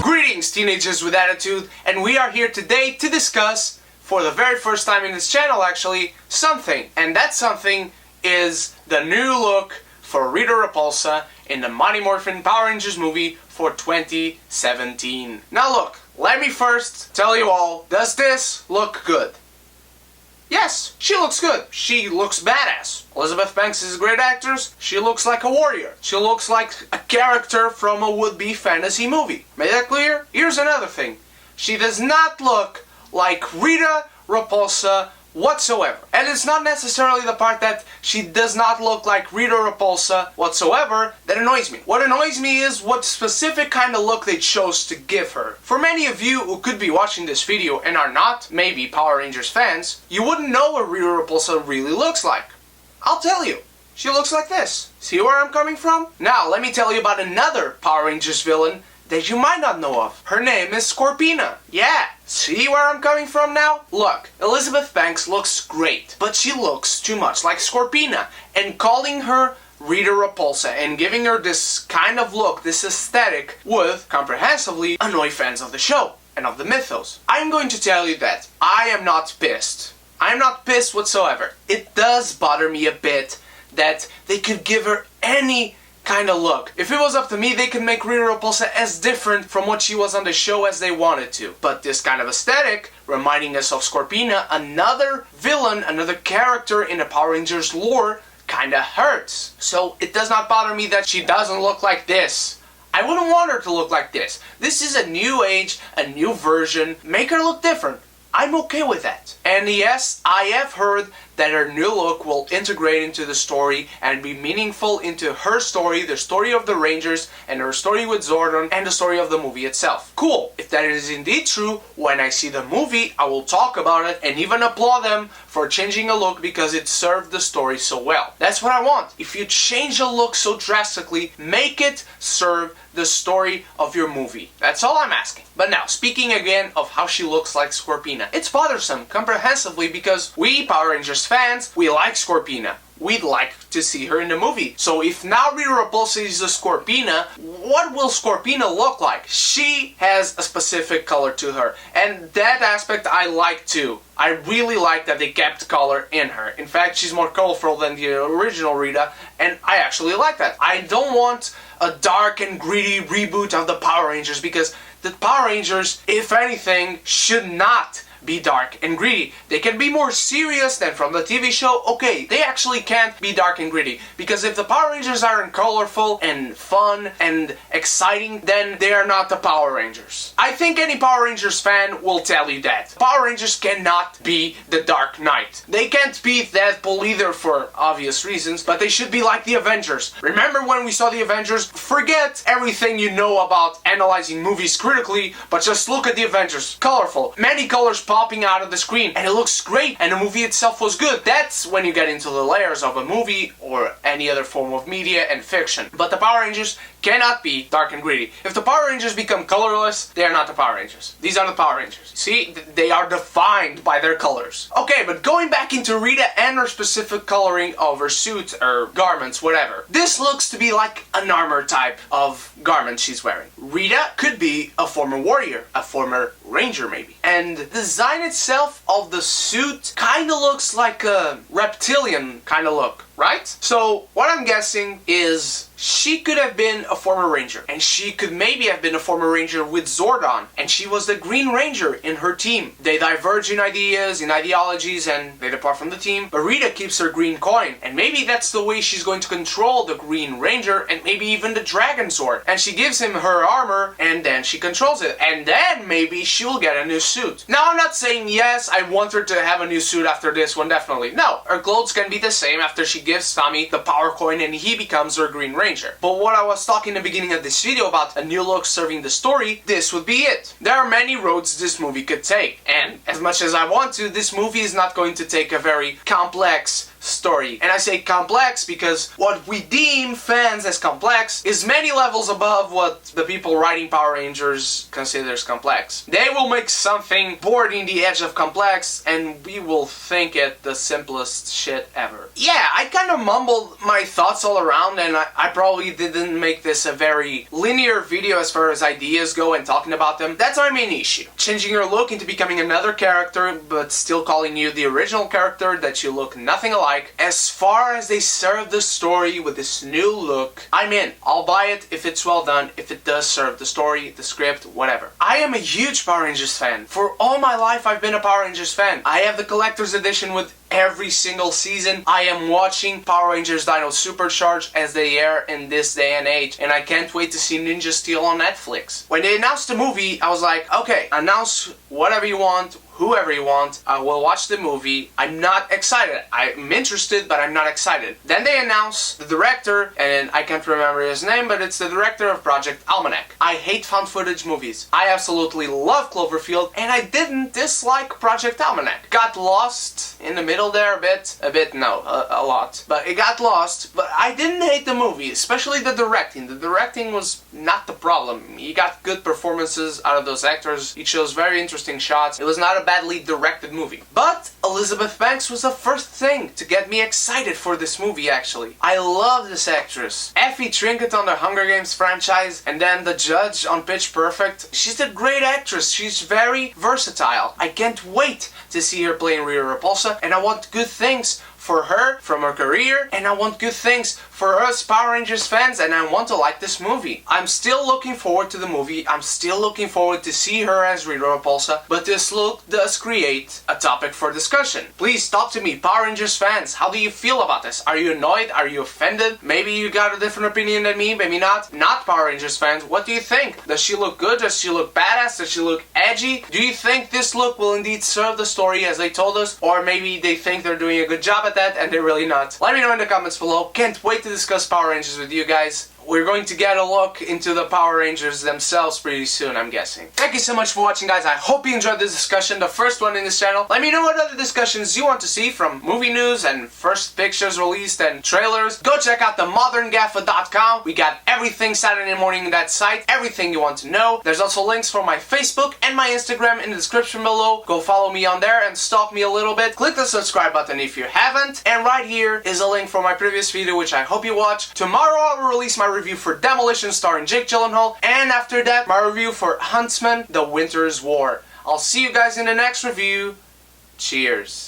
Greetings, teenagers with attitude, and we are here today to discuss, for the very first time in this channel actually, something. And that something is the new look for Rita Repulsa in the Mighty Morphin Power Rangers movie for 2017. Now look, let me first tell you all, does this look good? Yes, she looks good. She looks badass. Elizabeth Banks is a great actress. She looks like a warrior. She looks like a character from a would-be fantasy movie. Made that clear? Here's another thing. She does not look like Rita Repulsa whatsoever. And it's not necessarily the part that she does not look like Rita Repulsa whatsoever that annoys me. What annoys me is what specific kind of look they chose to give her. For many of you who could be watching this video and are not, maybe, Power Rangers fans, you wouldn't know what Rita Repulsa really looks like. I'll tell you. She looks like this. See where I'm coming from? Now, let me tell you about another Power Rangers villain that you might not know of. Her name is Scorpina. Yeah, see where I'm coming from now? Look, Elizabeth Banks looks great, but she looks too much like Scorpina, and calling her Rita Repulsa and giving her this kind of look, this aesthetic, would comprehensively annoy fans of the show and of the mythos. I'm going to tell you that I am not pissed. I'm not pissed whatsoever. It does bother me a bit that they could give her any kind of look. If it was up to me, they could make Rita Repulsa as different from what she was on the show as they wanted to. But this kind of aesthetic, reminding us of Scorpina, another villain, another character in the Power Rangers lore, kinda hurts. So it does not bother me that she doesn't look like this. I wouldn't want her to look like this. This is a new age, a new version. Make her look different. I'm okay with that. And yes, I have heard that her new look will integrate into the story and be meaningful into her story, the story of the Rangers, and her story with Zordon, and the story of the movie itself. Cool. If that is indeed true, when I see the movie, I will talk about it and even applaud them for changing a look because it served the story so well. That's what I want. If you change a look so drastically, make it serve the story of your movie. That's all I'm asking. But now, speaking again of how she looks like Scorpina, it's bothersome comprehensively because we Power Rangers fans, we like Scorpina. We'd like to see her in the movie. So if now Rita Repulsa is a Scorpina, what will Scorpina look like? She has a specific color to her, and that aspect I like too. I really like that they kept color in her. In fact, she's more colorful than the original Rita, and I actually like that. I don't want a dark and gritty reboot of the Power Rangers because the Power Rangers, if anything, should not be dark and gritty. They can be more serious than from the TV show. Okay, they actually can't be dark and gritty because if the Power Rangers aren't colorful and fun and exciting, then they are not the Power Rangers. I think any Power Rangers fan will tell you that. Power Rangers cannot be the Dark Knight. They can't be Deadpool either for obvious reasons, but they should be like the Avengers. Remember when we saw the Avengers? Forget everything you know about analyzing movies critically, but just look at the Avengers. Colorful. Many colors popping out of the screen, and it looks great, and the movie itself was good. That's when you get into the layers of a movie or any other form of media and fiction. But the Power Rangers cannot be dark and gritty. If the Power Rangers become colorless, they are not the Power Rangers. These are the Power Rangers. See, they are defined by their colors. Okay, but going back into Rita and her specific coloring of her suit or garments, whatever. This looks to be like an armor type of garment she's wearing. Rita could be a former warrior, a former ranger maybe. And the design itself of the suit kind of looks like a reptilian kind of look, right? So what I'm guessing is she could have been a former ranger, and she could maybe have been a former ranger with Zordon, and she was the Green Ranger in her team. They diverge in ideas, in ideologies, and they depart from the team, but Rita keeps her green coin, and maybe that's the way she's going to control the Green Ranger, and maybe even the Dragon Sword. And she gives him her armor, and then she controls it, and then maybe she'll get a new suit. Now I'm not saying yes, I want her to have a new suit after this one, definitely. No, her clothes can be the same after she gives Tommy the power coin and he becomes her Green Ranger. But what I was talking in the beginning of this video about a new look serving the story, this would be it. There are many roads this movie could take, and as much as I want to, this movie is not going to take a very complex story. And I say complex because what we deem fans as complex is many levels above what the people writing Power Rangers considers complex. They will make something bordering the edge of complex and we will think it the simplest shit ever. Yeah, I kind of mumbled my thoughts all around and I probably didn't make this a very linear video as far as ideas go and talking about them. That's my main issue. Changing your look into becoming another character but still calling you the original character that you look nothing alike. As far as they serve the story with this new look, I'm in. I'll buy it if it's well done, if it does serve the story, the script, whatever. I am a huge Power Rangers fan. For all my life I've been a Power Rangers fan. I have the collector's edition with every single season. I am watching Power Rangers Dino Supercharged as they air in this day and age, and I can't wait to see Ninja Steel on Netflix. When they announced the movie, I was like, okay, announce whatever you want, whoever you want, I will watch the movie. I'm not excited. I'm interested, but I'm not excited. Then they announced the director, and I can't remember his name, but it's the director of Project Almanac. I hate found footage movies. I absolutely love Cloverfield, and I didn't dislike Project Almanac. Got lost in the middle there a lot. But it got lost, but I didn't hate the movie, especially the directing. The directing was not the problem. You got good performances out of those actors. It shows very interesting shots. It was not a badly directed movie. But Elizabeth Banks was the first thing to get me excited for this movie, actually. I love this actress. Effie Trinket on the Hunger Games franchise, and then the judge on Pitch Perfect. She's a great actress. She's very versatile. I can't wait to see her playing Rita Repulsa, and I want good things for her, from her career, and I want good things for us Power Rangers fans, and I want to like this movie. I'm still looking forward to the movie. I'm still looking forward to see her as Rita Repulsa, but this look does create a topic for discussion. Please talk to me, Power Rangers fans. How do you feel about this? Are you annoyed? Are you offended? Maybe you got a different opinion than me, maybe not. Not Power Rangers fans, what do you think? Does she look good? Does she look badass? Does she look edgy? Do you think this look will indeed serve the story as they told us? Or maybe they think they're doing a good job at that and they're really not. Let me know in the comments below. Can't wait to discuss Power Rangers with you guys. We're going to get a look into the Power Rangers themselves pretty soon, I'm guessing. Thank you so much for watching, guys. I hope you enjoyed this discussion, the first one in this channel. Let me know what other discussions you want to see, from movie news and first pictures released and trailers. Go check out themoderngaffa.com. We got everything Saturday morning in that site, everything you want to know. There's also links for my Facebook and my Instagram in the description below. Go follow me on there and stalk me a little bit. Click the subscribe button if you haven't. And right here is a link for my previous video, which I hope you watch. Tomorrow I will release my review for Demolition starring Jake Gyllenhaal, and after that my review for Huntsman: The Winter's War. I'll see you guys in the next review. Cheers.